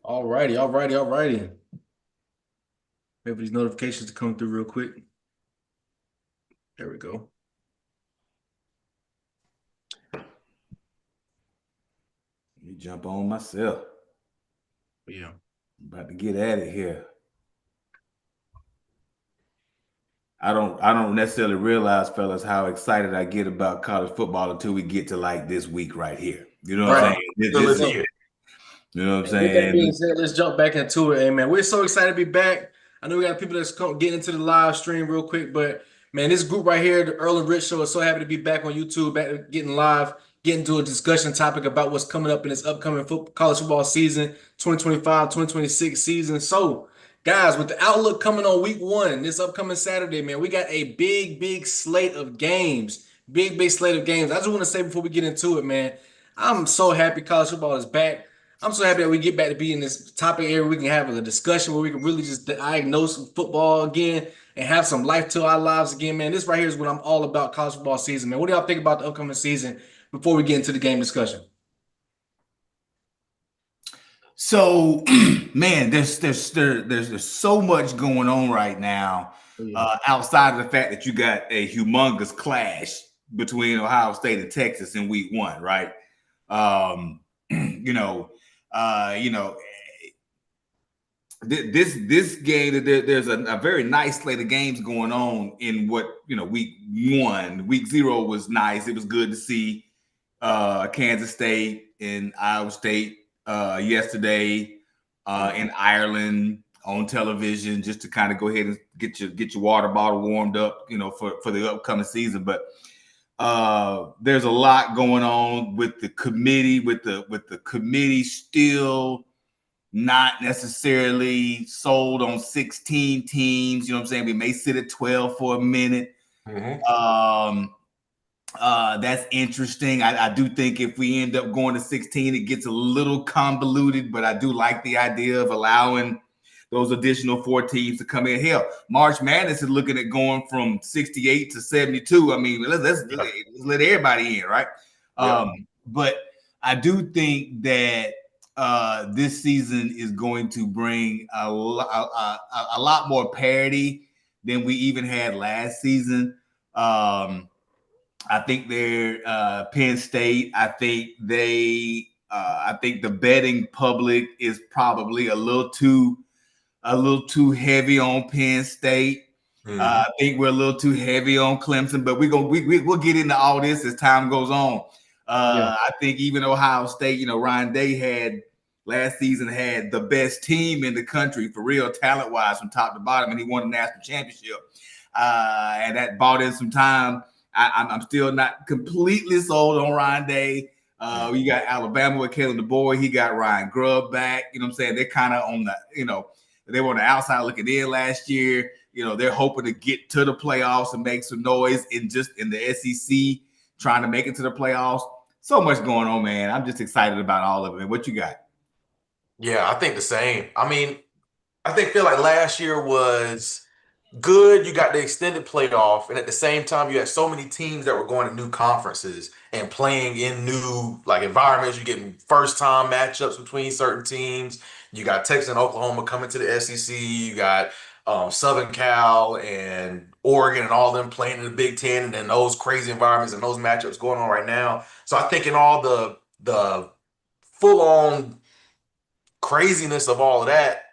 All righty. Wait for these notifications to come through real quick. There we go. Let me jump on myself. Yeah. I'm about to get at it here. I don't necessarily realize, fellas, how excited I get about college football until we get to like this week right here. You know what I'm Right. saying? Feel This it is in. it. You know what I'm And with that being saying? said, let's jump back into it. Hey, man, we're so excited to be back. I know we got people that's getting into the live stream real quick, but man, this group right here, the Earle and Rich Show, is so happy to be back on YouTube, back getting live, getting to a discussion topic about what's coming up in this upcoming college football season, 2025-2026 season. So, guys, with the outlook coming on week one, this upcoming Saturday, man, we got a big slate of games. Big slate of games. I just want to say before we get into it, man, I'm so happy college football is back. I'm so happy that we get back to be in this topic area. We can have a discussion where we can really just diagnose some football again and have some life to our lives again, man. This right here is what I'm all about college football season, man. What do y'all think about the upcoming season before we get into the game discussion? So, man, there's so much going on right now. Yeah. Outside of the fact that you got a humongous clash between Ohio State and Texas in week one, right? Um, you know, uh, you know, this game, there's a very nice slate of games going on in week one. Week zero was nice. It was good to see Kansas State and Iowa State yesterday in Ireland on television, just to kind of go ahead and get your water bottle warmed up, for the upcoming season. But there's a lot going on with the committee, with the committee still not necessarily sold on 16 teams. You know what I'm saying? We may sit at 12 for a minute. Mm-hmm. That's interesting. I do think if we end up going to 16, it gets a little convoluted, but I do like the idea of allowing those additional 4 teams to come in. Hell, March Madness is looking at going from 68 to 72. I mean, let's let everybody in, right? Yeah. But I do think that this season is going to bring a lot more parity than we even had last season. I think they're Penn State. I think the betting public is probably a little too heavy on Penn State. Mm-hmm. I think we're a little too heavy on Clemson, but we'll get into all this as time goes on. Yeah. I think even Ohio State, Ryan Day last season had the best team in the country for real, talent wise, from top to bottom, and he won the national championship. And that bought in some time. I'm still not completely sold on Ryan Day. You got Alabama with Kalen DeBoer. He got Ryan Grubb back. You know what I'm saying? They're kind of on the, they were on the outside looking in last year. They're hoping to get to the playoffs and make some noise in the SEC, trying to make it to the playoffs. So much going on, man. I'm just excited about all of it. What you got? Yeah, I think the same. I mean, feel like last year was good. You got the extended playoff, and at the same time, you had so many teams that were going to new conferences and playing in new environments. You're getting first time matchups between certain teams. You got Texas and Oklahoma coming to the SEC. You got Southern Cal and Oregon and all of them playing in the Big Ten, and then those crazy environments and those matchups going on right now. So I think in all the full on craziness of all of that,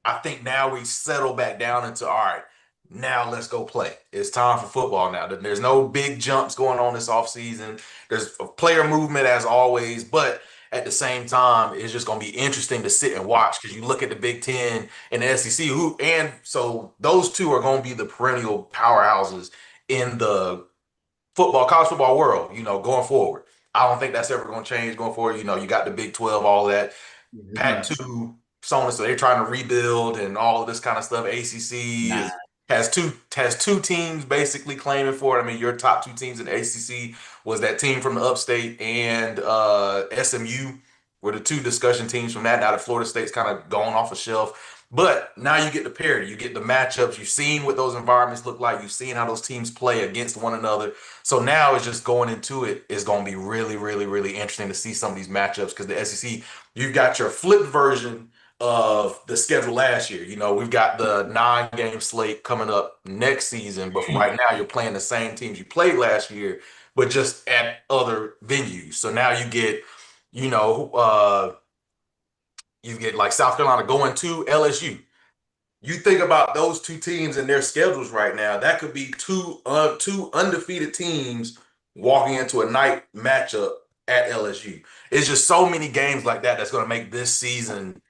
I think now we settle back down into all right, now let's go play. It's time for football now. There's no big jumps going on this offseason. There's a player movement as always, but at the same time, it's just going to be interesting to sit and watch because you look at the Big Ten and the SEC, so those two are going to be the perennial powerhouses in the college football world, going forward. I don't think that's ever going to change going forward. You got the Big 12, all that. Pac-2, so on and so they're trying to rebuild and all of this kind of stuff. ACC Nah. has two teams basically claiming for it. I mean, your top 2 teams in the ACC was that team from the upstate and SMU were the 2 discussion teams from that. Now that Florida State's kind of gone off a shelf. But now you get the parity, you get the matchups. You've seen what those environments look like. You've seen how those teams play against one another. So now it's just going into it is going to be really, really, really interesting to see some of these matchups because the SEC, you've got your flip version of the schedule last year. You know, we've got the 9-game slate coming up next season, but for right now, you're playing the same teams you played last year, but just at other venues. So now you know, you get like South Carolina going to LSU. You think about those two teams and their schedules right now, that could be two undefeated teams walking into a night matchup at LSU. It's just so many games like that that's going to make this season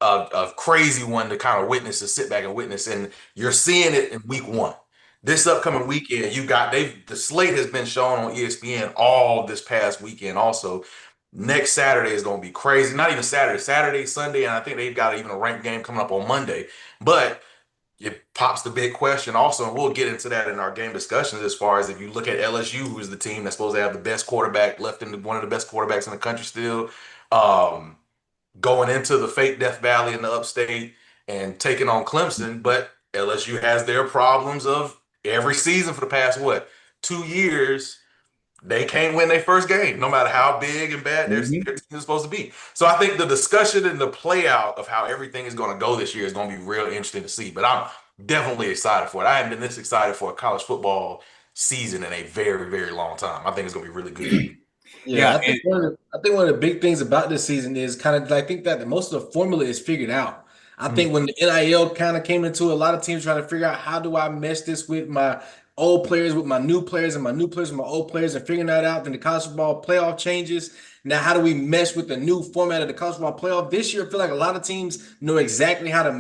a crazy one to kind of witness, to sit back and witness. And you're seeing it in week one. This upcoming weekend, the slate has been shown on ESPN all this past weekend. Also, next Saturday is going to be crazy. Not even Saturday, Sunday, and I think they've got even a ranked game coming up on Monday. But it pops the big question also, and we'll get into that in our game discussions as far as if you look at LSU, who is the team that's supposed to have the best quarterback left in one of the best quarterbacks in the country still. Going into the fake Death Valley in the upstate and taking on Clemson, but LSU has their problems of every season for the past 2 years. They can't win their first game, no matter how big and bad their team is supposed to be. So I think the discussion and the play out of how everything is going to go this year is going to be real interesting to see. But I'm definitely excited for it. I haven't been this excited for a college football season in a very, very long time. I think it's going to be really good. Yeah, I think one of the big things about this season is kind of I think that most of the formula is figured out. I think when the NIL kind of came into a lot of teams trying to figure out how do I mesh this with my old players, with my new players, and my new players with my old players, and figuring that out. Then the college football playoff changes. Now, how do we mesh with the new format of the college football playoff this year? I feel like a lot of teams know exactly how to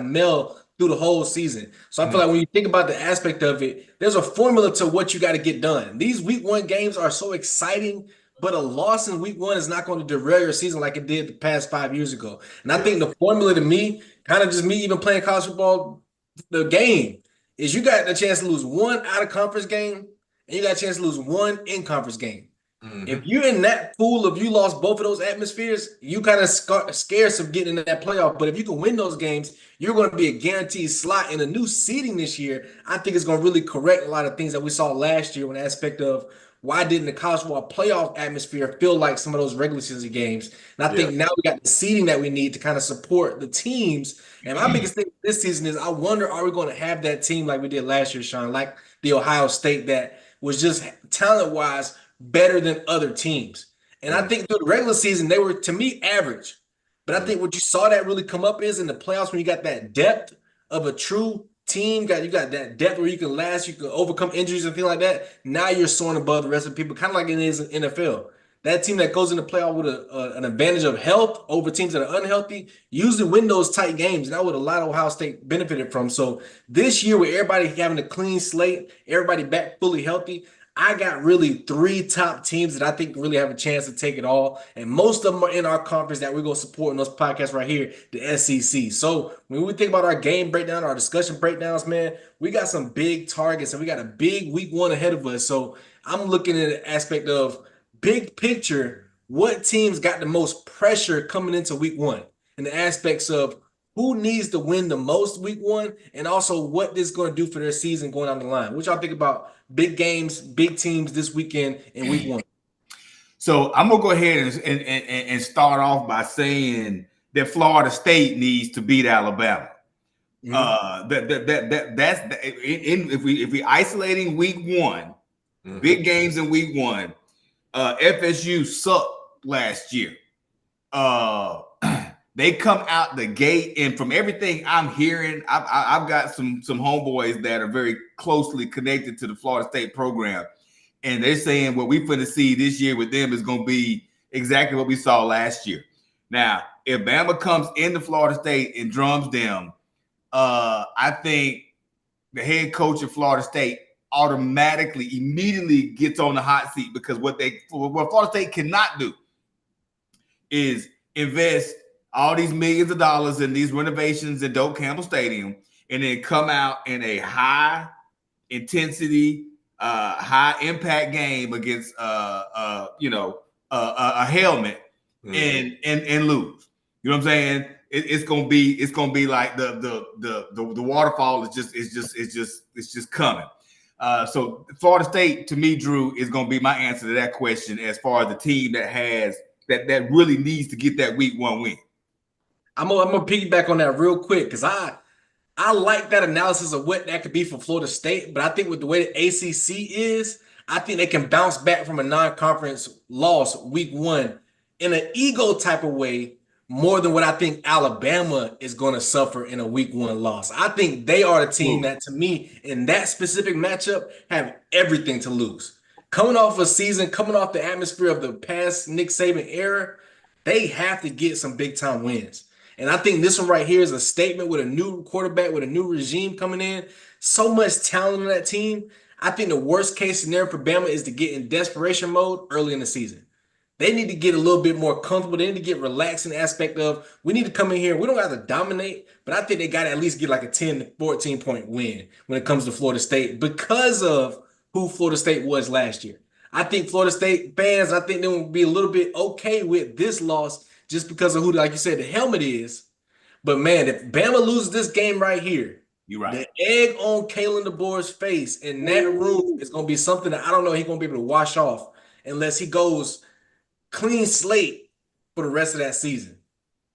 meld through the whole season. So I feel like when you think about the aspect of it, there's a formula to what you got to get done. These week one games are so exciting, but a loss in week one is not going to derail your season like it did the past 5 years ago. And I think the formula to me, kind of just me even playing college football, the game is you got the chance to lose one out of conference game and you got a chance to lose one in conference game. If you're in that pool of you lost both of those atmospheres, you kind of scarce of getting into that playoff. But if you can win those games, you're going to be a guaranteed slot in a new seeding this year. I think it's going to really correct a lot of things that we saw last year in the aspect of why didn't the college football playoff atmosphere feel like some of those regular season games? And I think now we got the seeding that we need to kind of support the teams. And my biggest thing this season is I wonder, are we going to have that team like we did last year, Sean, like the Ohio State that was just talent-wise better than other teams. And I think through the regular season, they were, to me, average. But I think what you saw that really come up is in the playoffs when you got that depth of a true team, you got that depth where you can last, you can overcome injuries and things like that. Now you're soaring above the rest of the people, kind of like it is in NFL. That team that goes in the playoff with an advantage of health over teams that are unhealthy usually win those tight games. And that's what a lot of Ohio State benefited from. So this year with everybody having a clean slate, everybody back fully healthy, I got really three top teams that I think really have a chance to take it all. And most of them are in our conference that we're going to support in those podcasts right here, the SEC. So when we think about our game breakdown, our discussion breakdowns, man, we got some big targets and we got a big week one ahead of us. So I'm looking at the aspect of big picture, what teams got the most pressure coming into week one and the aspects of who needs to win the most week one, and also what this is going to do for their season going down the line. What y'all think about big games, big teams this weekend in week one? So I'm gonna go ahead and start off by saying that Florida State needs to beat Alabama. That's if we isolating week one, big games in week one. FSU sucked last year. They come out the gate, and from everything I'm hearing, I've got some homeboys that are very closely connected to the Florida State program, and they're saying what we're going to see this year with them is going to be exactly what we saw last year. Now, if Bama comes into Florida State and drums them, I think the head coach of Florida State automatically, immediately gets on the hot seat, because what Florida State cannot do is invest all these millions of dollars in these renovations at Doak Campbell Stadium and then come out in a high intensity, high impact game against a helmet and lose. You know what I'm saying? It's gonna be like the waterfall is just coming. So Florida State, to me, Drew, is gonna be my answer to that question as far as the team that really needs to get that week one win. I'm gonna piggyback on that real quick because I like that analysis of what that could be for Florida State, but I think with the way the ACC is, I think they can bounce back from a non-conference loss week one in an ego type of way more than what I think Alabama is going to suffer in a week one loss. I think they are the team Ooh. that, to me, in that specific matchup, have everything to lose. Coming off a season, coming off the atmosphere of the past Nick Saban era, they have to get some big time wins. And I think this one right here is a statement with a new quarterback, with a new regime coming in. So much talent on that team. I think the worst case scenario for Bama is to get in desperation mode early in the season. They need to get a little bit more comfortable. They need to get relaxed in the aspect of we need to come in here. We don't have to dominate, but I think they got to at least get like a 10 to 14 point win when it comes to Florida State because of who Florida State was last year. I think Florida State fans, I think they will be a little bit okay with this loss just because of who, like you said, the helmet is. But man, if Bama loses this game right here, You're right. the egg on Kalen DeBoer's face in that room is going to be something that I don't know he's going to be able to wash off unless he goes clean slate for the rest of that season.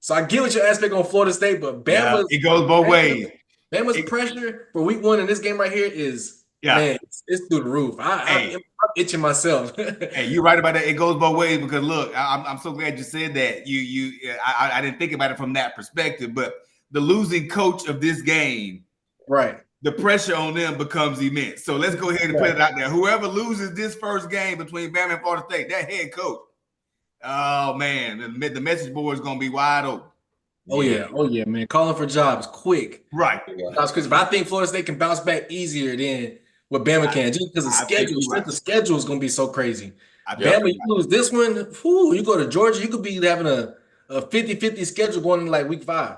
So I get what your aspect on Florida State, but It goes both ways. Bama's pressure for week one in this game right here is man, it's through the roof. I'm itching myself. Hey, you're right about that. It goes both ways because look, I'm so glad you said that. I didn't think about it from that perspective, but the losing coach of this game, right? The pressure on them becomes immense. So let's go ahead and put it out there. Whoever loses this first game between Bama and Florida State, that head coach, oh man, the message board is gonna be wide open. Oh yeah, man. Calling for jobs quick. Right. But I think Florida State can bounce back easier than what Bama can, just because the schedule is gonna be so crazy. Bama, you lose this one, you go to Georgia, you could be having a 50-50 schedule going into like week 5.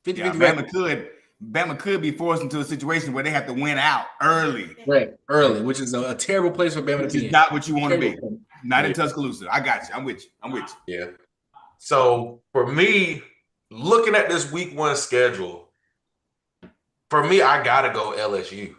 50-50 Bama could be forced into a situation where they have to win out early. Right, early, which is a terrible place for Bama to be in. Not what you want to be. Not in Tuscaloosa. I got you. I'm with you. Yeah. So for me, looking at this week one schedule, for me, I gotta go LSU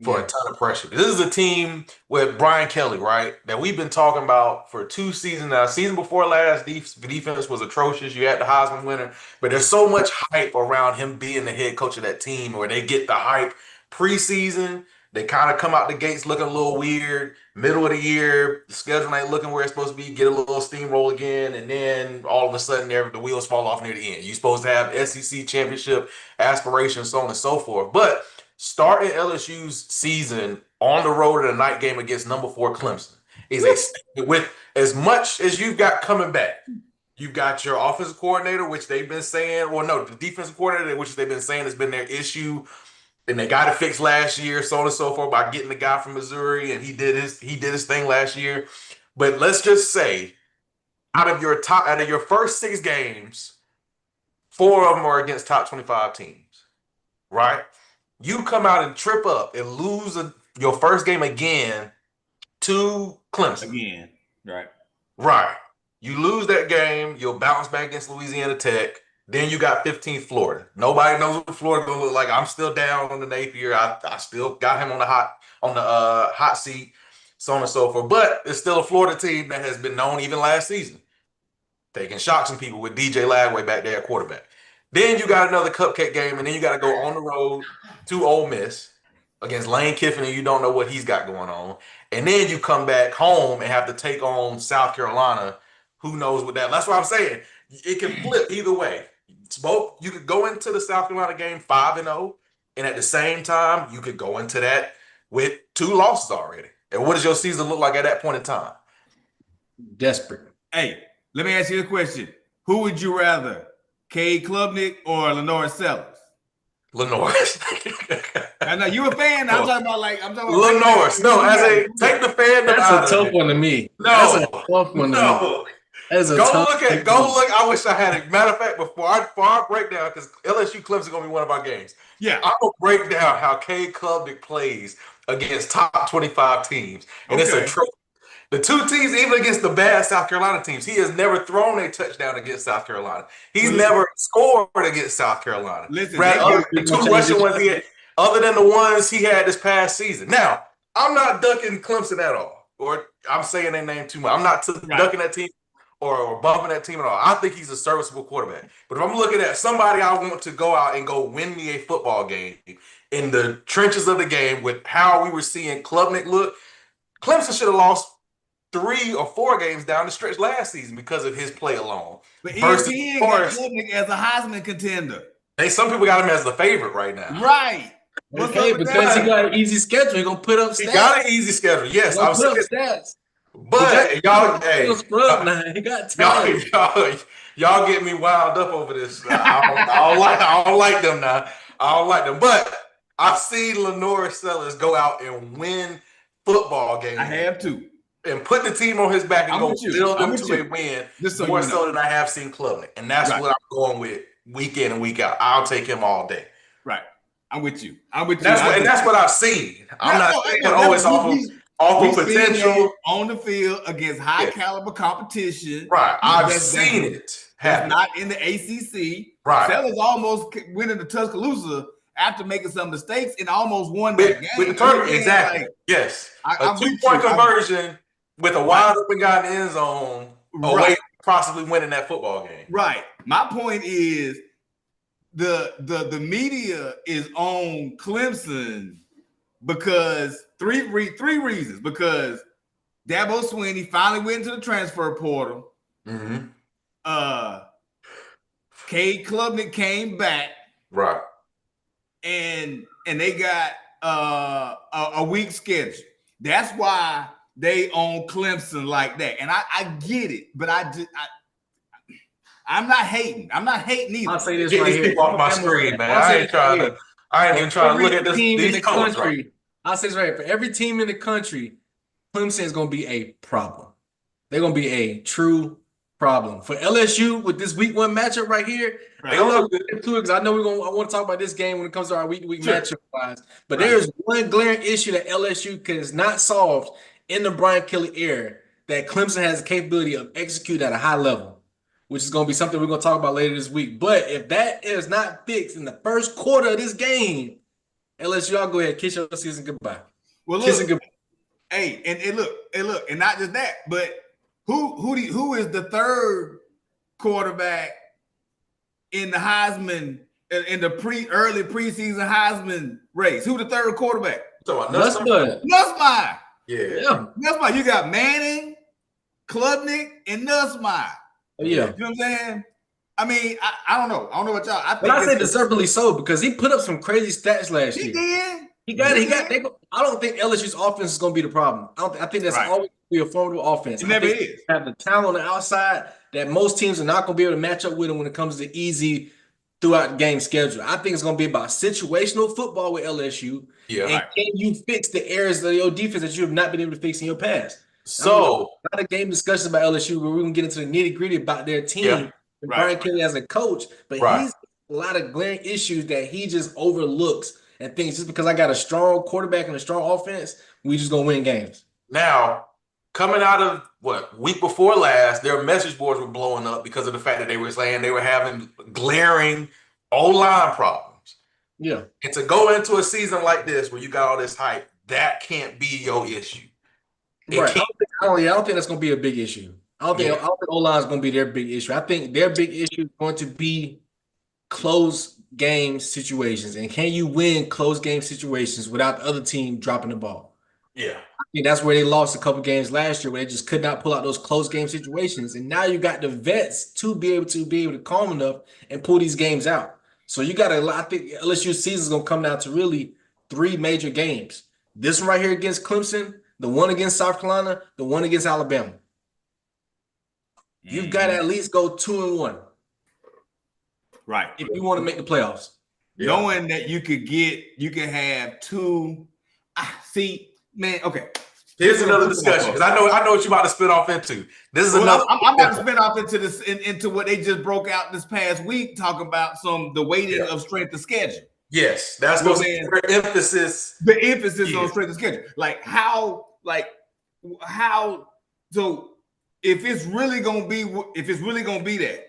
for a ton of pressure. This is a team with Brian Kelly, right? That we've been talking about for 2 seasons now. Season before last, the defense was atrocious. You had the Heisman winner, but there's so much hype around him being the head coach of that team, where they get the hype preseason. They kind of come out the gates looking a little weird. Middle of the year, the schedule ain't looking where it's supposed to be. Get a little steamroll again, and then all of a sudden, the wheels fall off near the end. You're supposed to have SEC championship aspirations, so on and so forth. But starting LSU's season on the road in a night game against number 4 Clemson is with as much as you've got coming back. You've got your offensive coordinator, which they've been saying, the defensive coordinator, which they've been saying has been their issue. And they got it fixed last year, so on and so forth, by getting the guy from Missouri, and he did his thing last year. But let's just say, out of your first 6 games, 4 of them are against top 25 teams, right? You come out and trip up and lose your first game again to Clemson. Again, right. Right. You lose that game, you'll bounce back against Louisiana Tech. Then you got 15th Florida. Nobody knows what Florida gonna look like. I'm still down on the Napier. I still got him on the hot seat, so on and so forth. But it's still a Florida team that has been known even last season. They can shock some people with DJ Lagway back there at quarterback. Then you got another cupcake game, and then you got to go on the road to Ole Miss against Lane Kiffin, and you don't know what he's got going on. And then you come back home and have to take on South Carolina. Who knows what that? That's what I'm saying. It can flip either way. Both, you could go into the South Carolina game 5-0, and at the same time, you could go into that with 2 losses already. And what does your season look like at that point in time? Desperate. Hey, let me ask you a question. Who would you rather, Cade Klubnik or Lenore Sellers? Lenore. I know you a fan. I'm talking about Lenore. No, take the fan. That's a tough one to me. No, that's a tough one to me. Go look. I wish I had it. Matter of fact, before I break down, because LSU Clemson gonna be one of our games. Yeah, I'm gonna break down how Cade Klubnik plays against top 25 teams, and it's a trophy. The 2 teams, even against the bad South Carolina teams, he has never thrown a touchdown against South Carolina. He's never scored against South Carolina. Listen, the 2 rushing ones he had, other than the ones he had this past season. Now, I'm not ducking Clemson at all, or I'm saying their name too much. I'm not ducking that team or bumping that team at all. I think he's a serviceable quarterback. But if I'm looking at somebody I want to go out and go win me a football game in the trenches of the game with how we were seeing Klubnik look, Clemson should have lost 3 or 4 games down the stretch last season because of his play alone. But Versus ESPN got Forrest, Klubnik as a Heisman contender. some people got him as the favorite right now. Right. What's Okay, up with because that? he got an easy schedule, he gonna put up stats. He got an easy schedule. Yes, He gonna I'm put up saying, stats. but y'all, hey, scrub now. He got talent. y'all get me wound up over this. I don't like them now. I don't like them. But I've seen Lenore Sellers go out and win football games. I have too. And put the team on his back and go build them to a win more so than I have seen Klubnik. And that's what I'm going with week in and week out. I'll take him all day. Right. I'm with you. I'm with you. That's what I've seen. I'm not saying, it's off of potential. On the field against high caliber competition. Right. I've seen it happen. Not in the ACC. Right. Sellers almost winning the Tuscaloosa after making some mistakes and almost won that game. With the Turkey. Exactly. Like, yes. A 2-point conversion with a wide open guy in the end zone away from possibly winning that football game. Right. My point is the media is on Clemson because three reasons. Because Dabo Swinney finally went into the transfer portal. Mm-hmm. Cade Klubnik came back. Right. And they got a weak schedule. That's why they own Clemson like that. And I get it, but I'm not hating. I'm not hating either. I'll say this Get right these here. people off my screen, man. I ain't even trying to look at this. Team in These the colors, country. right? I'll say this right. For every team in the country, Clemson is going to be a problem. They're going to be a true problem. For LSU with this week 1 matchup right here, I know I want to talk about this game when it comes to our week matchup wise. But there's one glaring issue that LSU has not solved in the Brian Kelly era that Clemson has the capability of executing at a high level, which is going to be something we're going to talk about later this week. But if that is not fixed in the first quarter of this game, LSU, y'all go ahead, kiss your season goodbye. Well, kiss it goodbye. Hey, and look, and not just that, but who is the third quarterback in the Heisman in the early preseason Heisman race? Who the third quarterback? Nussmeier. Yeah. Nussmeier. You got Manning, Klubnik, and Nussmeier. Yeah. You know what I'm saying? I mean, I don't know. I don't know what y'all. I say deservedly so because he put up some crazy stats last year. He did. He got it. I don't think LSU's offense is going to be the problem. I think that's always be a formidable offense. It never is. Have the talent on the outside that most teams are not going to be able to match up with them when it comes to easy throughout the game schedule. I think it's going to be about situational football with LSU. Yeah. And can you fix the areas of your defense that you have not been able to fix in your past? So, a lot of game discussions about LSU where we're going to get into the nitty gritty about their team. Yeah. And Brian Kelly as a coach, but he's a lot of glaring issues that he just overlooks and thinks just because I got a strong quarterback and a strong offense, we just gonna win games. Now, coming out of week before last, their message boards were blowing up because of the fact that they were saying they were having glaring O-line problems. Yeah. And to go into a season like this where you got all this hype, that can't be your issue. I don't think that's gonna be a big issue. I don't think O-line is going to be their big issue. I think their big issue is going to be close game situations. And can you win close game situations without the other team dropping the ball? Yeah. I think that's where they lost a couple games last year where they just could not pull out those close game situations. And now you got the vets to be able to calm enough and pull these games out. So you got I think LSU season is going to come down to really 3 major games. This one right here against Clemson, the one against South Carolina, the one against Alabama. You've got to at least go 2-1. Right. If you want to make the playoffs. Yeah. Knowing that you can have 2. See, man, okay. Here's another discussion because I know what you're about to spin off into. This is another. I'm about to spin off into this into what they just broke out this past week, talking about the weighting of strength of schedule. Yes, that's going to be the emphasis. The emphasis on strength of schedule, how. So if it's really gonna be that,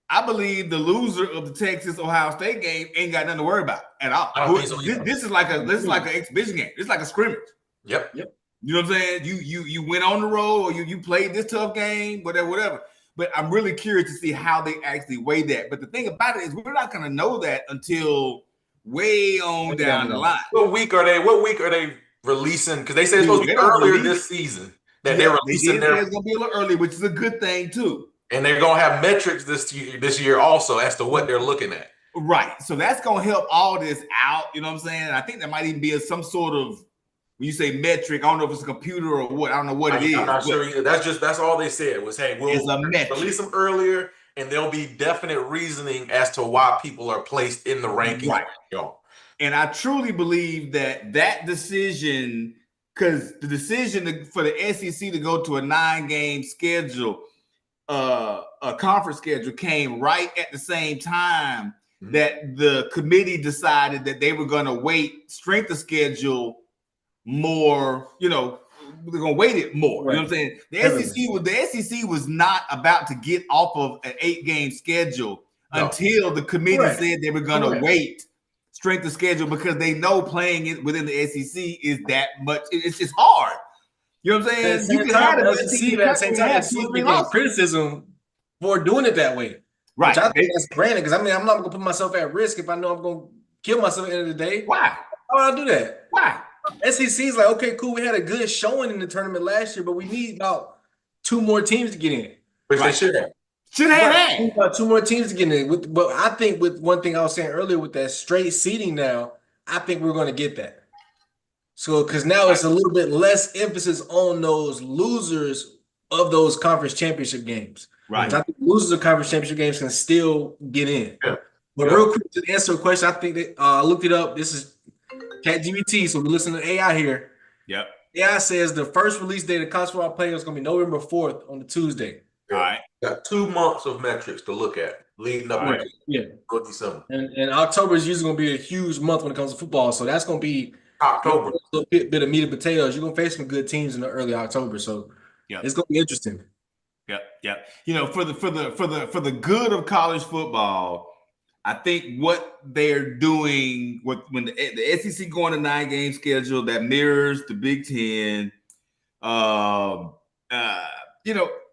I believe the loser of the Texas-Ohio State game ain't got nothing to worry about at all. This is like an exhibition game. It's like a scrimmage. Yep. You know what I'm saying? You went on the road, or you played this tough game, whatever. But I'm really curious to see how they actually weigh that. But the thing about it is, we're not going to know that until way on down the line. What week are they? What week are they releasing? Because they say it's supposed to They be don't earlier release. this season. That they're Yeah, they releasing did say it's going to be a little early, which is a good thing too. and they're gonna have metrics this year also as to what they're looking at. Right. So that's going to help all this out. You know what I'm saying? I think there might even be some sort of, when you say metric, I don't know if it's a computer or what. I don't know what it is. I'm not sure either. That's all they said was, hey, we'll release them earlier, and there'll be definite reasoning as to why people are placed in the rankings. Right. And I truly believe that decision, because the decision for the SEC to go to a 9-game schedule, a conference schedule, came right at the same time that the committee decided that they were going to weight strength of schedule more. They're going to weight it more. Right. You know what I'm saying? The SEC was not about to get off of an 8-game schedule until the committee said they were going to weight strength of schedule, because they know playing it within the SEC is that much. It's just hard. You know what I'm saying? You can have the SEC at the same time. SEC getting criticism for doing it that way. Right. Which I think that's granted, because I'm not going to put myself at risk if I know I'm going to kill myself at the end of the day. Why? Why would I do that? Why? SEC is like, okay, cool. We had a good showing in the tournament last year, but we need about 2 more teams to get in. Which they should have. Should have had about 2 more teams to get in. But I think with one thing I was saying earlier, with that straight seeding now, I think we're going to get that. So, because now it's a little bit less emphasis on those losers of those conference championship games. Right. I think losers of conference championship games can still get in. Yeah. But real quick, to answer a question, I think that I looked it up. This is ChatGPT, so we're listening to AI here. Yep. AI says the first release date of college football playoffs is going to be November 4th on the Tuesday. All right. Got 2 months of metrics to look at leading up to December. And October is usually going to be a huge month when it comes to football, so that's going to be October. A little bit of meat and potatoes. You're going to face some good teams in the early October, so it's going to be interesting. Yep. For the good of college football, I think what they're doing when the SEC going to 9-game schedule that mirrors the Big Ten,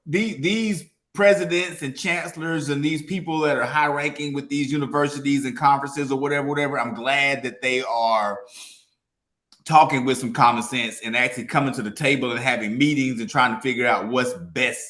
these presidents and chancellors and these people that are high ranking with these universities and conferences or whatever, I'm glad that they are talking with some common sense and actually coming to the table and having meetings and trying to figure out what's best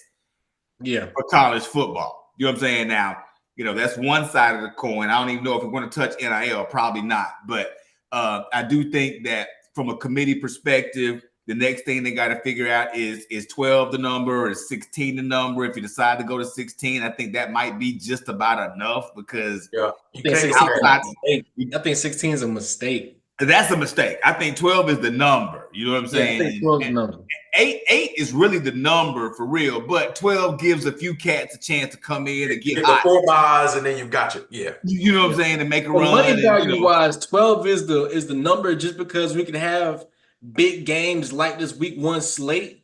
for college football. You know what I'm saying? Now, that's one side of the coin. I don't even know if we want to touch NIL, probably not. But I do think that from a committee perspective, the next thing they got to figure out is 12 the number or is 16 the number. If you decide to go to 16, I think that might be just about enough, because I think 16 is a mistake. That's a mistake. I think 12 is the number. You know what I'm saying? I think 12 is the number. 8 is really the number for real, but 12 gives a few cats a chance to come in and get hot. The 4 buys, and then you've got you. Yeah. You know what I'm saying? And make a run. Money value wise, 12 is the number, just because we can have big games like this week 1 slate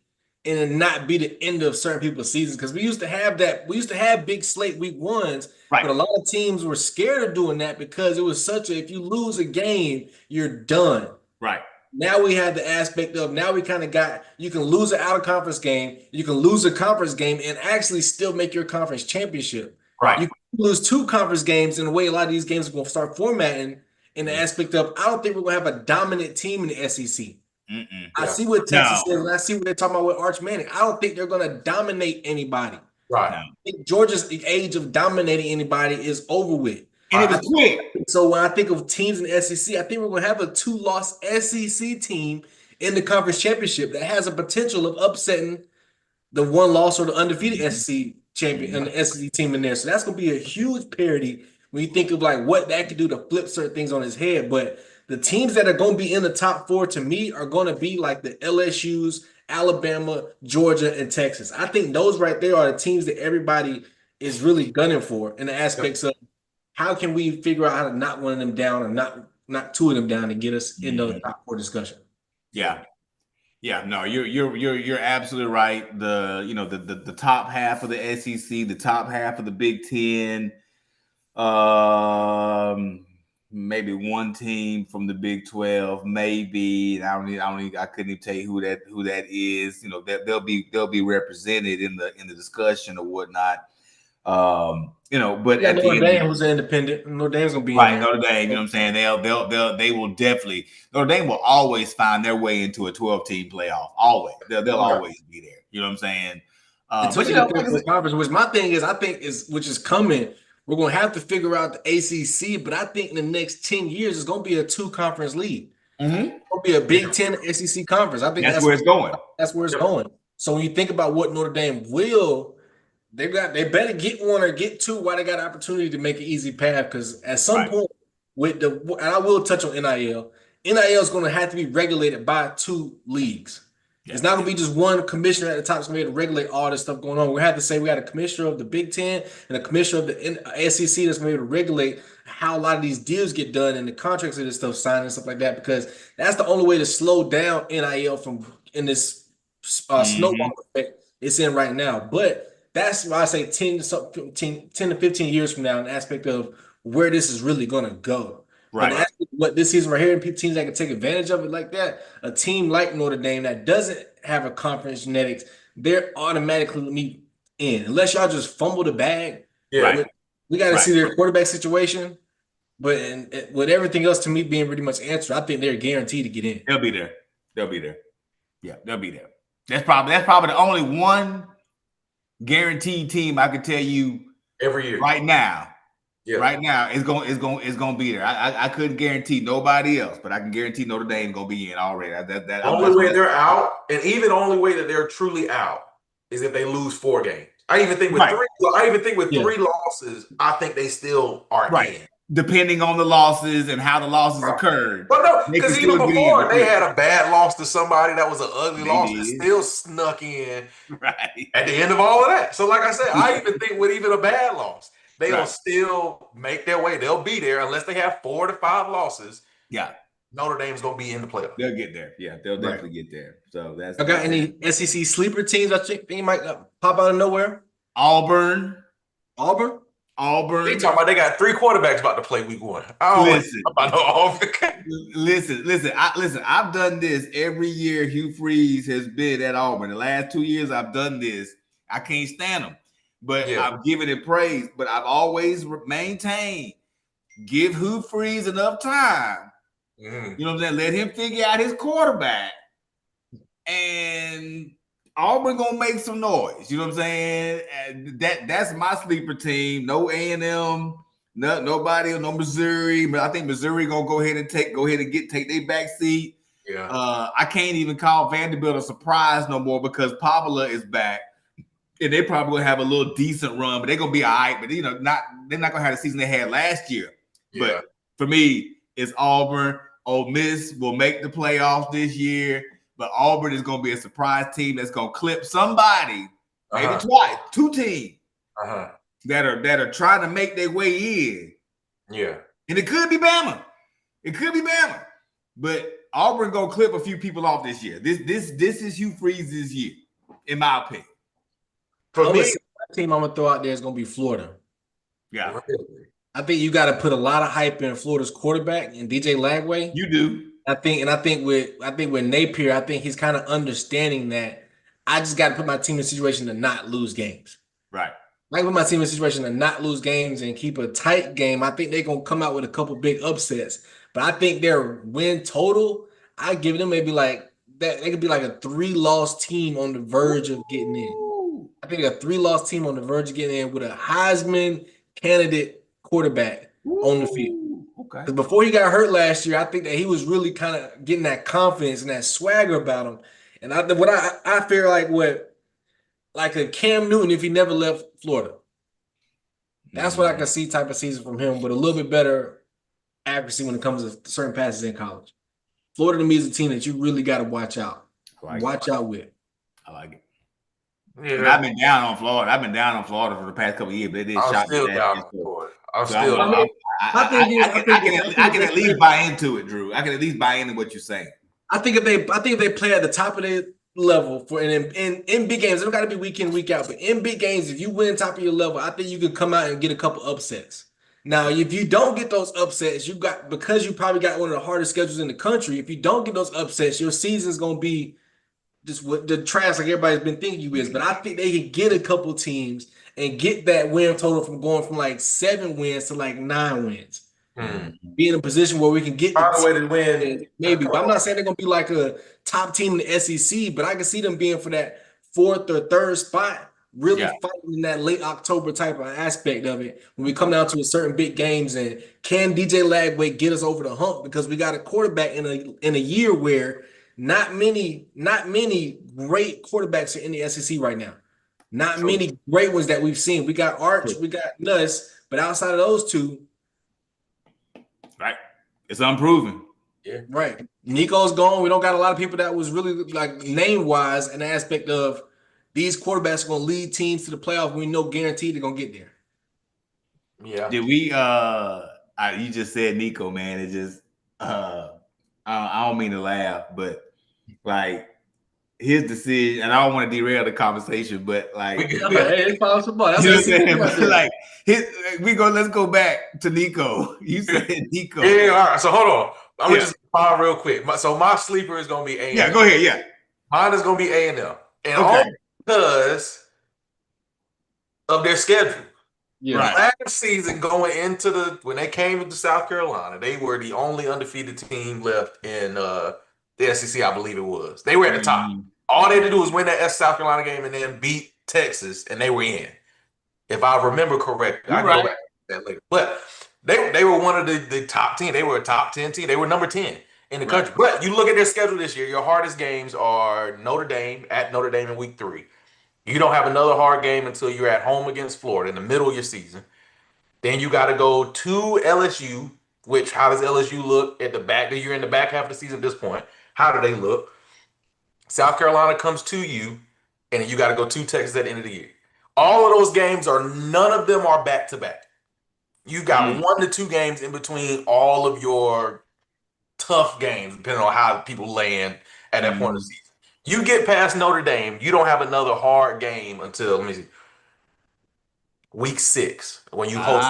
and it not be the end of certain people's seasons. Because we used to have that. We used to have big slate week 1s, but a lot of teams were scared of doing that because it was if you lose a game, you're done. Right. Now we have the aspect of, now we kind of you can lose an out of conference game, you can lose a conference game and actually still make your conference championship. Right. You can lose 2 conference games in a way a lot of these games are going to start formatting in the aspect of, I don't think we're going to have a dominant team in the SEC. I see what Texas is, and I see what they're talking about with Arch Manning. I don't think they're going to dominate anybody. Right. I think Georgia's age of dominating anybody is over with. And it was quick. So when I think of teams in the SEC, I think we're going to have a 2-loss SEC team in the conference championship that has a potential of upsetting the 1-loss or the undefeated SEC champion and the SEC team in there. So that's going to be a huge parity when you think of like what that could do to flip certain things on his head. But the teams that are going to be in the top 4 to me are going to be like the LSU's, Alabama, Georgia, and Texas. I think those right there are the teams that everybody is really gunning for in the aspects of how can we figure out how to knock one of them down or knock 2 of them down and get us into the top 4 discussion. Yeah. No, you're absolutely right. The top half of the SEC, the top half of the Big Ten, maybe one team from the Big 12, maybe. I couldn't even tell you who that is. You know, they'll be represented in the discussion or whatnot. You know, but Yeah, at the Notre end, Dame was an independent. Notre Dame's gonna be in right, there. Notre Dame, you know what I'm saying? They will definitely, Notre Dame will always find their way into a 12-team playoff. Always. They'll always be there. You know what I'm saying? Until But they you know, get like I their said, conference, which my thing is, I think is which is coming. We're gonna have to figure out the ACC, but I think in the next 10 years, it's gonna be a two-conference league. mhm, It's gonna be a Big Ten SEC conference. I think that's where it's going. that's where it's Yep. going. So when you think about what Notre Dame will, they better get one or get two while they got an opportunity to make an easy path. Because at some Right. point, and I will touch on NIL. NIL is going to have to be regulated by two leagues. Yeah. It's not going to be just one commissioner at the top that's going to be able to regulate all this stuff going on. We have to say we got a commissioner of the Big Ten and a commissioner of the SEC that's going to be able to regulate how a lot of these deals get done and the contracts of this stuff signed and stuff like that. Because that's the only way to slow down NIL from in this Mhm. snowball effect it's in right now. But that's why I say 10 to 15 years from now, an aspect of where this is really going to go. But Right. that's what this season right here, and teams that can take advantage of it like that, a team like Notre Dame that doesn't have a conference genetics, they're automatically in. Unless y'all just fumble the bag, Yeah. Right. we got to Right. see their quarterback situation. But with everything else to me being pretty much answered, I think they're guaranteed to get in. They'll be there. They'll be there. Yeah, they'll be there. That's probably the only one guaranteed team I can tell you Every year. right now. Yeah. Right now, it's gonna be there. I couldn't guarantee nobody else, but I can guarantee Notre Dame gonna be in already. The only way they're out, and even the only way that they're truly out, is if they lose 4 games. I even think with Right. three losses, I think they still are Right. in. Depending on the losses and how the losses occurred. But no, They can because even still get in. before they had a bad loss to somebody that was an ugly They loss that did. still snuck in Right. at the end of all of that. So, like I said, I even think with even a bad loss, they'll Right. still make their way. They'll be there unless they have 4 to 5 losses. Yeah. Notre Dame's gonna be in the playoffs. They'll get there. Yeah, they'll definitely get there. So that's I got any SEC sleeper teams I think they might pop out of nowhere? Auburn. Auburn? They talking about they got 3 quarterbacks about to play week 1. I don't Listen. about no Auburn. Listen. I've done this every year. Hugh Freeze has been at Auburn. The last 2 years I've done this. I can't stand him, but Yeah. I've given it praise. But I've always maintained give Hugh Freeze enough time. Mhm. You know what I'm saying? Let him figure out his quarterback, and Auburn gonna make some noise. You know what I'm saying? And that's my sleeper team. No A&M, nobody, no Missouri. But I think Missouri gonna go ahead and take their back seat. Yeah. I can't even call Vanderbilt a surprise no more because Pavla is back, and they probably gonna have a little decent run, but they're gonna be all right. But they're not gonna have the season they had last year. Yeah. But for me, it's Auburn. Ole Miss will make the playoffs this year, but Auburn is going to be a surprise team that's going to clip somebody, maybe twice, 2 teams that are trying to make their way in. Yeah. And it could be Bama. But Auburn going to clip a few people off this year. This is Hugh Freeze's year, in my opinion. For me, the team I'm gonna throw out there is gonna be Florida. Yeah. I think you got to put a lot of hype in Florida's quarterback and DJ Lagway. You do. I think with Napier, I think he's kind of understanding that I just got to put my team in a situation to not lose games. Right. I put my team in a situation to not lose games and keep a tight game. I think they're gonna come out with a couple big upsets, but I think their win total, I give them maybe like that. They could be like a 3-loss team on the verge of getting in. I think a 3-loss team on the verge of getting in with a Heisman candidate quarterback on the field. Okay. Because before he got hurt last year, I think that he was really kind of getting that confidence and that swagger about him. And I feel like a Cam Newton if he never left Florida. That's what I can see type of season from him, but a little bit better accuracy when it comes to certain passes in college. Florida to me is a team that you really got to watch out. Watch out with. I like it. Yeah. And I've been down on Florida. For the past couple of years, but it did shot me down. I can at least buy into it, Drew. I can at least buy into what you're saying. I think if they play at the top of their level for in big games, it don't got to be week in, week out, but in big games, if you win top of your level, I think you can come out and get a couple upsets. Now, if you don't get those upsets, because you probably got one of the hardest schedules in the country. If you don't get those upsets, your season's gonna be just what the trash like everybody's been thinking you is. But I think they can get a couple teams and get that win total from going from like 7 wins to like 9 wins. Hmm. Be in a position where we can get Find a the way to win team, a maybe. But I'm couple. not saying they're gonna be like a top team in the SEC, but I can see them being for that fourth or third spot, really Yeah. fighting in that late October type of aspect of it. When we come down to a certain big games, and can DJ Lagway get us over the hump? Because we got a quarterback in a year where not many great quarterbacks are in the SEC right now. Not True. many great ones that we've seen. We got Arch, we got Nuss, but outside of those two, Right. It's unproven. Yeah. right. Nico's gone. We don't got a lot of people that was really like name wise in the aspect of these quarterbacks are going to lead teams to the playoff. We know guaranteed they're going to get there. Yeah. Did we you just said Nico, man. It just I don't mean to laugh, but like his decision, and I don't want to derail the conversation, but like We Yeah, good. hey, it's possible. That's you know what what I'm saying? right But, like let's go back to Nico. You said Nico. Yeah, all right. So hold on. I'm Yeah. gonna just file real quick. So my sleeper is gonna be A&M. Yeah, go ahead. Yeah. Mine is gonna be A&M, and Okay. all because of their schedule. Yeah. Right. Last season, going into when they came into South Carolina, they were the only undefeated team left in the SEC, I believe it was. They were at the top. Mhm. All they had to do was win that South Carolina game and then beat Texas, and they were in. If I remember correctly, I You're can go right. back to that later. But they were one of the top 10. They were a top 10 team. They were number 10 in the country. But you look at their schedule this year, your hardest games are Notre Dame at Notre Dame in week 3. You don't have another hard game until you're at home against Florida in the middle of your season. Then you got to go to LSU, which how does LSU look at the back? You're in the back half of the season at this point. How do they look? South Carolina comes to you, and then you got to go to Texas at the end of the year. All of those games none of them are back to back. You got 1 to 2 games in between all of your tough games, depending on how people land at that point of the season. You get past Notre Dame, you don't have another hard game until let me see, week 6 when you host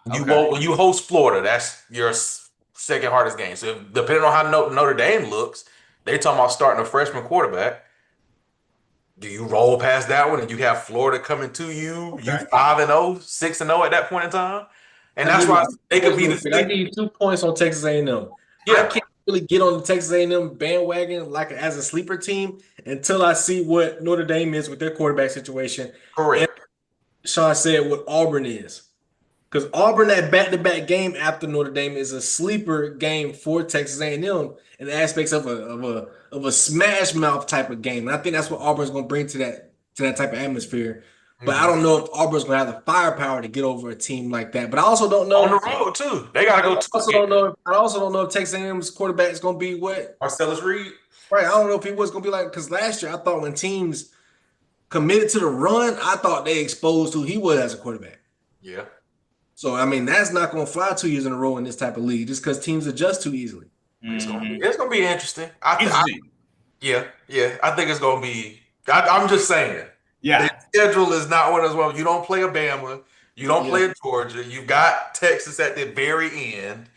Okay. when you host Florida. That's your second hardest game. So depending on how Notre Dame looks, they talking about starting a freshman quarterback. Do you roll past that one and you have Florida coming to you? Okay. You 5-0, 6-0 at that point in time, and that's why they could be the. I give you 2 points on Texas A&M. I Yeah, can't really get on the Texas A&M bandwagon like as a sleeper team until I see what Notre Dame is with their quarterback situation. And correct. Sean said what Auburn is. Because Auburn, that back-to-back game after Notre Dame, is a sleeper game for Texas A&M in the aspects of a smash mouth type of game. And I think that's what Auburn's going to bring to that type of atmosphere. But I don't know if Auburn's going to have the firepower to get over a team like that. But I also don't know. On the road too. They gotta go to. I also don't know if Texas A&M's quarterback is going to be what. Marcellus Reed. Right. I don't know if he was going to be like, because last year I thought when teams committed to the run, I thought they exposed who he was as a quarterback. Yeah. So I mean, that's not going to fly 2 years in a row in this type of league, just because teams adjust too easily. It's gonna be interesting. Interesting. Yeah. I think it's gonna be. I'm just saying. Yeah. The schedule is not one of those. Well, you don't play a Bama. You don't play a Georgia. You got Texas at the very end.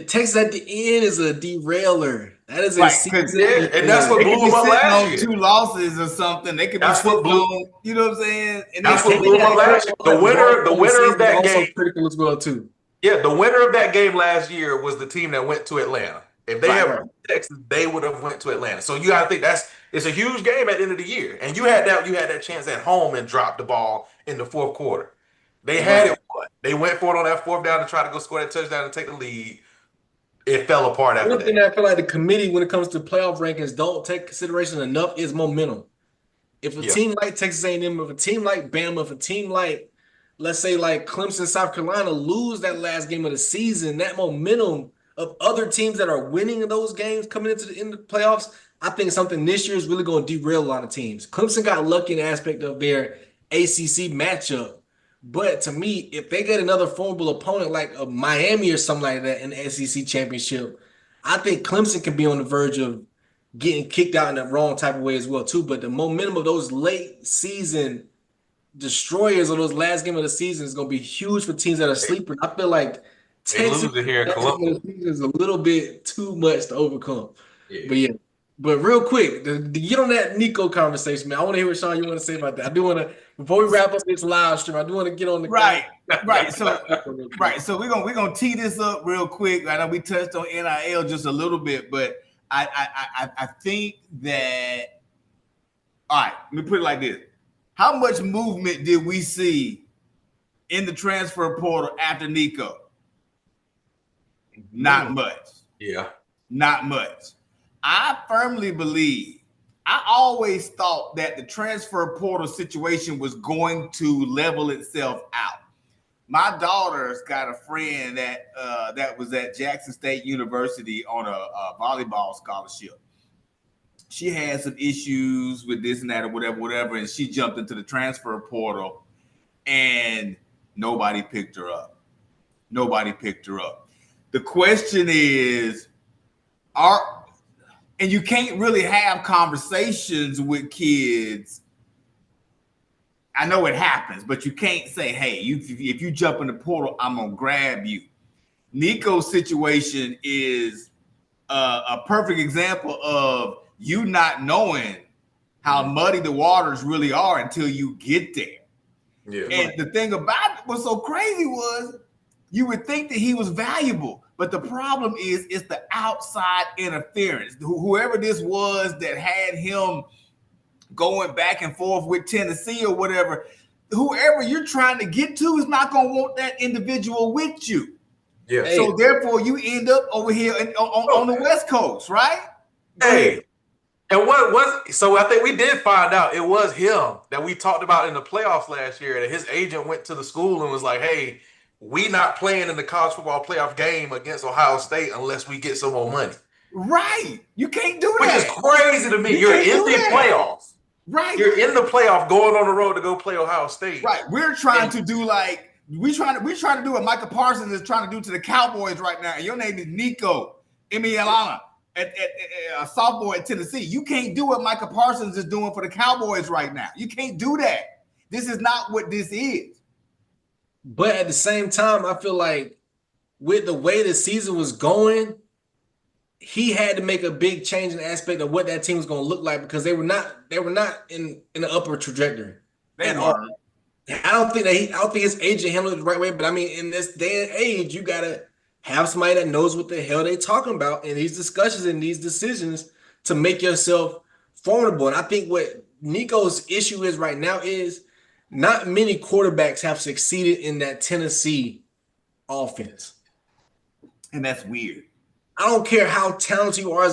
Texas at the end is a derailer. That is a Right, season. Yeah, and that's what They could blew be them up sitting last on year. 2 losses or something. They could be That's what sitting blew- on, you know what I'm saying? And That's they what blew them up last year. The winner of that also game. critical as well too. Yeah, the winner of that game last year was the team that went to Atlanta. If they had won Texas, they would have went to Atlanta. So you got to think it's a huge game at the end of the year. And you had that chance at home and dropped the ball in the fourth quarter. They had it won. They went for it on that fourth down to try to go score that touchdown and take the lead. It fell apart after One that. thing I feel like the committee, when it comes to playoff rankings, don't take consideration enough is momentum. If a team like Texas A&M, if a team like Bama, if a team like, let's say, like Clemson, South Carolina, lose that last game of the season, that momentum of other teams that are winning in those games coming into the end of the playoffs, I think something this year is really going to derail a lot of teams. Clemson got lucky in the aspect of their ACC matchup. But to me, if they get another formidable opponent like a Miami or something like that in the SEC championship, I think Clemson can be on the verge of getting kicked out in the wrong type of way as well too. But the momentum of those late season destroyers on those last game of the season is going to be huge for teams that are sleeping. I feel like They 10 lose it here in last game Columbus. of the season is a little bit too much to overcome. Yeah. But yeah, but real quick, to get on that Nico conversation, man, I want to hear what Sean you want to say about that. I do want to before we wrap up this live stream, I do want to get on the Right. So real quick. right. So we're gonna tee this up real quick. I know we touched on NIL just a little bit, but I think that all right, let me put it like this. How much movement did we see in the transfer portal after Nico? Not much. Yeah. Not much. I firmly believe, I always thought that the transfer portal situation was going to level itself out. My daughter's got a friend that was at Jackson State University on a volleyball scholarship. She had some issues with this and that or whatever, and she jumped into the transfer portal, and nobody picked her up. Nobody picked her up. The question is, and you can't really have conversations with kids. I know it happens, but you can't say, hey, if you jump in the portal, I'm going to grab you. Nico's situation is a perfect example of you not knowing how muddy the waters really are until you get there. Yeah. And the thing about it, what's so crazy was you would think that he was valuable, but the problem is it's the outside interference. Whoever this was that had him going back and forth with Tennessee or whatever, whoever you're trying to get to is not going to want that individual with you. Yeah. So therefore, you end up over here on the West Coast, right? Hey. And what was so? I think we did find out it was him that we talked about in the playoffs last year. That his agent went to the school and was like, "Hey, we not playing in the college football playoff game against Ohio State unless we get some more money." Right? You can't do Which that. is crazy to me. You're in the playoffs. Right? You're in the playoff, going on the road to go play Ohio State. Right. We're trying to do like we're trying to do what Michael Parsons is trying to do to the Cowboys right now. And your name is Nico Imialana. At a sophomore at Tennessee. You can't do what Michael Parsons is doing for the Cowboys right now. You can't do that. This is not what this is. But at the same time, I feel like with the way the season was going, he had to make a big change in the aspect of what that team was going to look like because they were not in the upper trajectory. They weren't. I don't think his agent handled it the right way. But I mean, in this day and age, you gotta have somebody that knows what the hell they talking about in these discussions and these decisions to make yourself formidable. And I think what Nico's issue is right now is not many quarterbacks have succeeded in that Tennessee offense. And that's weird. I don't care how talented you are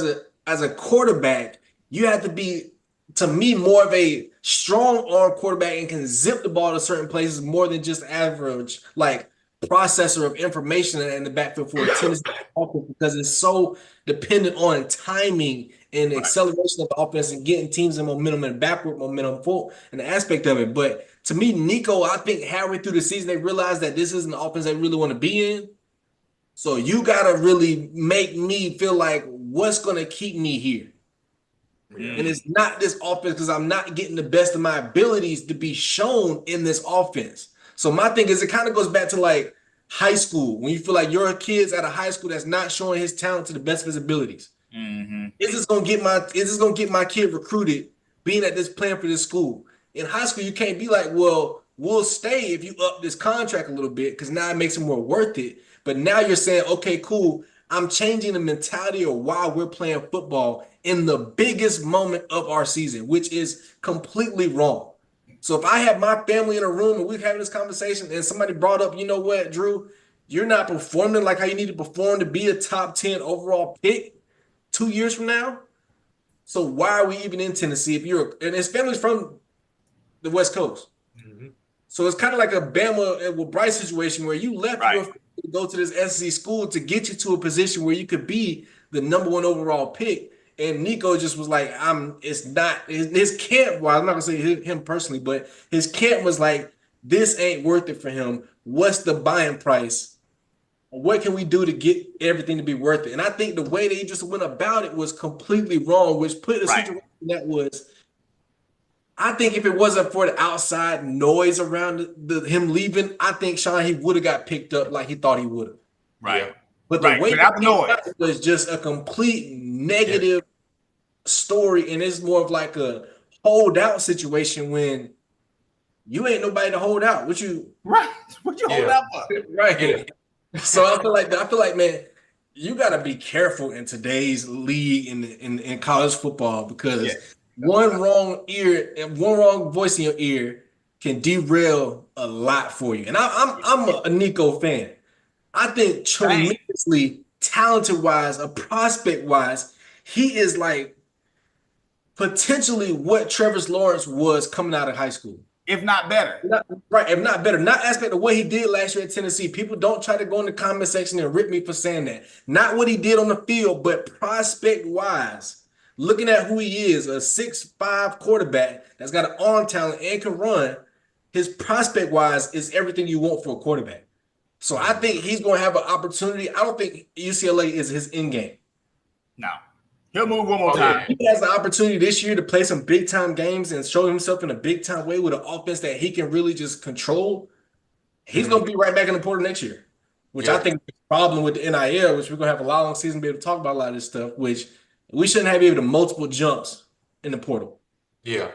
as a quarterback, you have to be, to me, more of a strong arm quarterback and can zip the ball to certain places more than just average, like processor of information in the backfield for a Tennessee offense because it's so dependent on timing and acceleration of the offense and getting teams in momentum and backward momentum full and the aspect of it. But to me, Nico, I think halfway through the season, they realized that this isn't the offense they really want to be in. So you got to really make me feel like what's going to keep me here. Yeah. And it's not this offense because I'm not getting the best of my abilities to be shown in this offense. So my thing is, it kind of goes back to like high school when you feel like your kid's at a high school that's not showing his talent to the best of his abilities. Mm-hmm. Is this gonna get my kid recruited being at this playing for this school? In high school, you can't be like, well, we'll stay if you up this contract a little bit because now it makes it more worth it. But now you're saying, okay, cool. I'm changing the mentality of why we're playing football in the biggest moment of our season, which is completely wrong. So if I have my family in a room and we're having this conversation and somebody brought up, you know what, Drew, you're not performing like how you need to perform to be a top 10 overall pick 2 years from now. So why are we even in Tennessee and his family's from the West Coast. Mm-hmm. So it's kind of like a Bama with Bryce situation where you left your to go to this SEC school to get you to a position where you could be the number 1 overall pick. And Nico just was like, it's not his camp. Well, I'm not gonna say him personally, but his camp was like, this ain't worth it for him. What's the buying price? What can we do to get everything to be worth it? And I think the way they just went about it was completely wrong, which put a situation that was, I think if it wasn't for the outside noise around him leaving, I think Sean he would have got picked up like he thought he would have. Right. Yeah. But the Right. way Without it the came noise. out was just a complete Yeah. negative story, and it's more of like a holdout situation when you ain't nobody to hold out. What you Right. What you hold Yeah. out for? Yeah. right? So I feel like man, you got to be careful in today's league in college football because Yes. one wrong ear and one wrong voice in your ear can derail a lot for you. And I'm a Nico fan. I think Same. tremendously talented wise, a prospect wise, he is like potentially what Travis Lawrence was coming out of high school. If not better. Right, if not better. Not aspect of what he did last year at Tennessee. People don't try to go in the comment section and rip me for saying that. Not what he did on the field, but prospect wise. Looking at who he is, a 6'5" quarterback that's got an arm talent and can run. His prospect wise is everything you want for a quarterback. So I Mhm. think he's going to have an opportunity. I don't think UCLA is his end game. No. He'll move one more Oh time. yeah. He has the opportunity this year to play some big time games and show himself in a big time way with an offense that he can really just control. He's Mhm. going to be right back in the portal next year, which I Yeah. think is the problem with the NIL, which we're going to have a long season to be able to talk about a lot of this stuff, which we shouldn't have even multiple jumps in the portal. Yeah.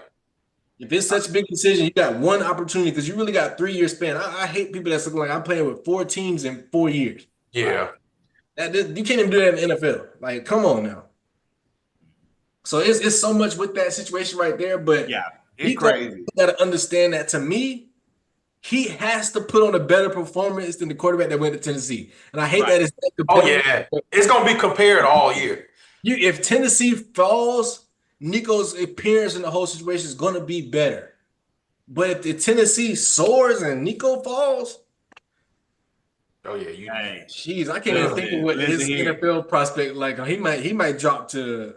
If it's such a big decision, you got one opportunity because you really got 3 year span. I hate people that's looking like I'm playing with 4 teams in 4 years. Yeah. You can't even do that in the NFL. Like, come on now. So it's so much with that situation right there, but Yeah. It's Nico crazy. got to understand that to me, he has to put on a better performance than the quarterback that went to Tennessee. And I hate Right. that it's that Oh competitive. yeah. It's gonna be compared all year. If Tennessee falls, Nico's appearance in the whole situation is going to be better. But if the Tennessee soars and Nico falls, Oh yeah. You Hey, jeez, I can't even think of what listen his here. NFL prospect like. He might drop to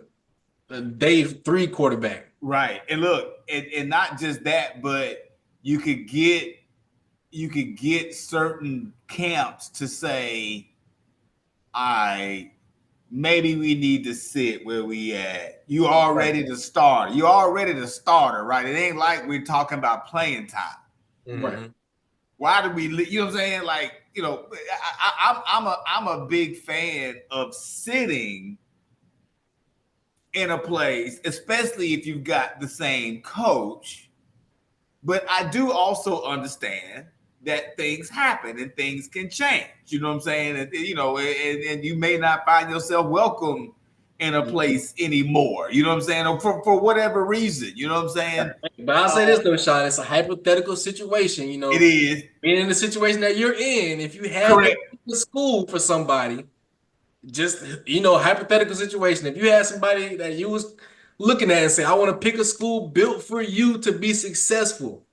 a day 3 quarterback. Right. And look, and not just that, but you could get certain camps to say, I maybe we need to sit where we at. You already the starter. You already the starter, right? It ain't like we're talking about playing time. Right. Mhm. Why do we? You know what I'm saying? Like, you know, I'm a big fan of sitting in a place, especially if you've got the same coach. But I do also understand that things happen and things can change. You know what I'm saying? And, you know, and you may not find yourself welcome in a place anymore. You know what I'm saying? Or for whatever reason. You know what I'm saying? But I'll say this though, Sean, it's a hypothetical situation. It is Being in the situation that you're in, if you had to correct. pick a school for somebody, just hypothetical situation. If you had somebody that you was looking at and say, I want to pick a school built for you to be successful,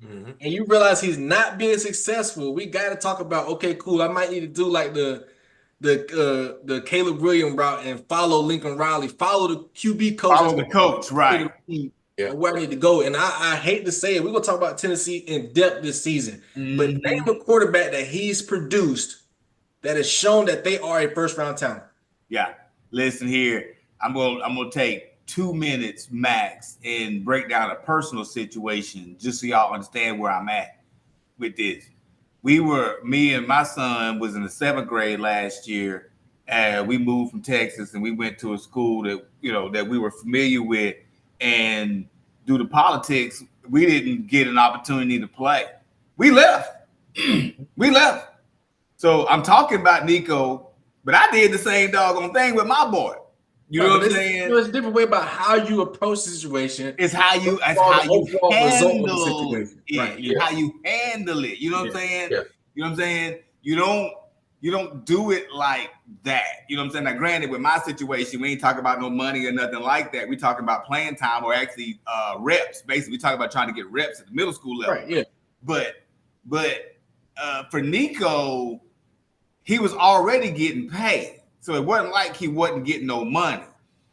Mhm. and you realize he's not being successful, we got to talk about, okay, cool. I might need to do like the Caleb Williams route and follow Lincoln Riley, follow the QB coach that's Follow the going coach, right? to Yeah. where I need to go. And I hate to say it, we're gonna talk about Tennessee in depth this season, but name Mm-hmm. a quarterback that he's produced that has shown that they are a first round talent. Yeah. Listen here. I'm gonna take 2 minutes max and break down a personal situation just so y'all understand where I'm at with this. Me and my son was in the 7th grade last year. We moved from Texas and we went to a school that we were familiar with. And due to politics, we didn't get an opportunity to play. We left. We left. So I'm talking about Nico, but I did the same doggone thing with my boy. You Right, know but what I'm it's, saying? it's a different way about how you approach the situation. It's how you The overall result of the handle situation. it. Right. It's Yeah. how you handle it. You know what I'm Yeah. saying? Yeah. You know what I'm saying? You don't do it like that. You know what I'm saying? Now, granted, with my situation, we ain't talking about no money or nothing like that. We talking about playing time or actually reps. Basically, we talking about trying to get reps at the middle school level. Right. Yeah. But for Nico, he was already getting paid. So it wasn't like he wasn't getting no money.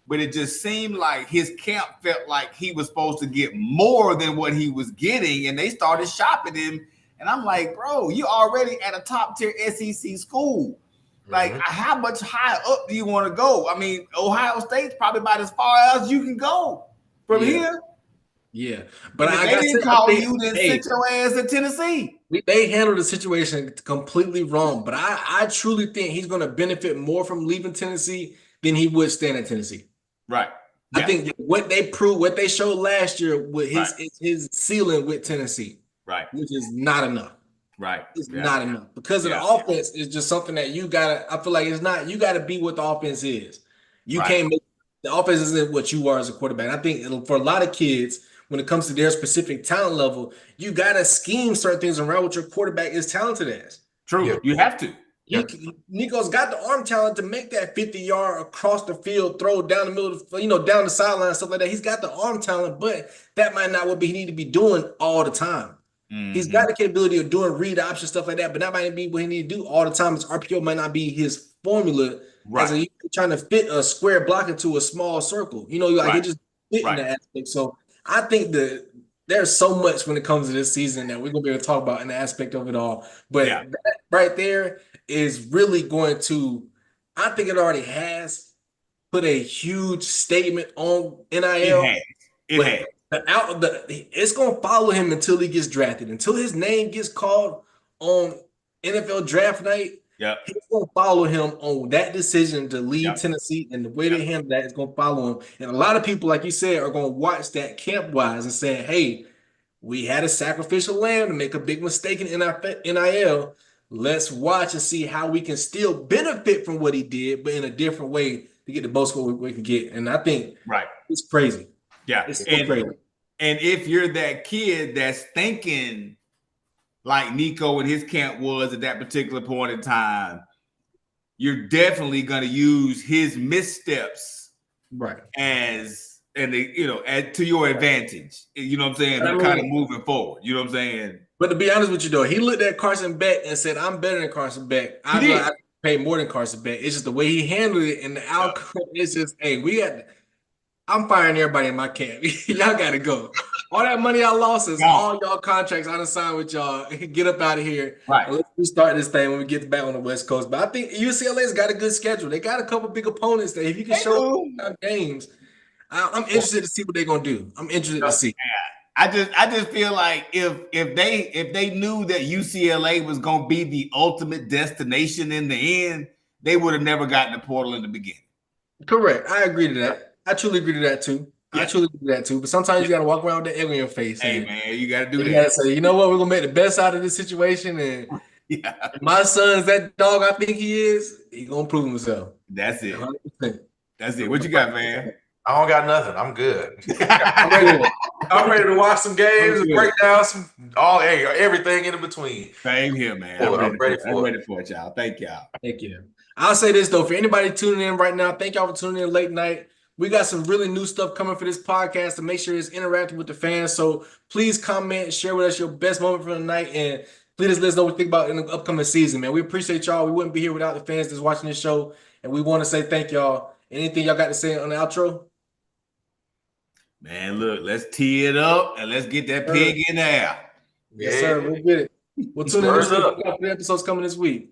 But it just seemed like his camp felt like he was supposed to get more than what he was getting. And they started shopping him. And I'm like, bro, you already at a top tier SEC school. Like, Mhm. how much higher up do you want to go? I mean, Ohio State's probably about as far as you can go from Yeah. here. Yeah, but And if I they gotta say, didn't I call think, you, then hey, sit your ass in Tennessee. they handled the situation completely wrong. But I truly think he's going to benefit more from leaving Tennessee than he would staying at Tennessee. Right. I Yeah. think that what they proved, what they showed last year with Right. his ceiling with Tennessee, Right. which is not enough. Right. It's Yeah. not enough because of the Yeah. offense is just something that you gotta. I feel like it's not. You gotta be what the offense is. You Right. can't make the offense isn't what you are as a quarterback. I think for a lot of kids, when it comes to their specific talent level, you gotta scheme certain things around what your quarterback is talented as. True. Yeah. You have to. Yeah. Nico's got the arm talent to make that 50-yard across the field throw down the middle, down the sideline, stuff like that. He's got the arm talent, but that might not what he need to be doing all the time. He's got the capability of doing read option stuff like that, but that might be what he need to do all the time. His RPO might not be his formula as Right. trying to fit a square block into a small circle. Like he Right. just fit in Right. that aspect. So I think that there's so much when it comes to this season that we're gonna be able to talk about in the aspect of it all. But Yeah. that right there is really going to, I think it already has put a huge statement on It NIL. has. It But has. it's gonna follow him until he gets drafted, until his name gets called on NFL draft night. Yeah. He's gonna follow him on that decision to leave Yep. Tennessee, and the way Yep. they handle that is gonna follow him. And a lot of people, like you said, are gonna watch that camp wise and say, "Hey, we had a sacrificial lamb to make a big mistake in NIL. Let's watch and see how we can still benefit from what he did, but in a different way to get the most we can get." And I think Right. it's crazy. Yeah. It's so crazy. And if you're that kid that's thinking like Nico and his camp was at that particular point in time, you're definitely going to use his missteps Right. to your advantage. You know what I'm saying? They're kind of moving forward. You know what I'm saying? But to be honest with you, though, he looked at Carson Beck and said, "I'm better than Carson Beck. I pay more than Carson Beck." It's just the way he handled it, and the outcome is just, "Hey, I'm firing everybody in my camp. Y'all got to go. All that money I lost is all y'all contracts I done signed with y'all. Get up out of here. Right. And let's restart this thing when we get back on the West Coast." But I think UCLA's got a good schedule. They got a couple big opponents that if you can show games, I'm interested to see what they're gonna do. I'm interested to see. I just feel like if they knew that UCLA was gonna be the ultimate destination in the end, they would have never gotten the portal in the beginning. Correct. I agree to that. I truly agree to that too. Yeah. I truly agree to that too. But sometimes you got to walk around with the egg on your face. Hey man, you got to do that. You got to say, you know what, we're gonna make the best out of this situation. And my son's that dog I think he is. He gonna prove himself. That's it. 100%. That's it. What you got, man? I don't got nothing. I'm good. I'm ready to watch some games and break down everything in between. Same here, man. I'm ready for it, y'all. Thank y'all. Thank you. I'll say this though, for anybody tuning in right now, thank y'all for tuning in late night. We got some really new stuff coming for this podcast to make sure it's interactive with the fans. So please comment, share with us your best moment from the night, and please let us know what you think about in the upcoming season, man. We appreciate y'all. We wouldn't be here without the fans that's watching this show, and we want to say thank y'all. Anything y'all got to say on the outro? Man, look, let's tee it up and let's get that pig in there. Yes, sir. We'll get it. We'll tune in this week. We got 3 episodes coming this week.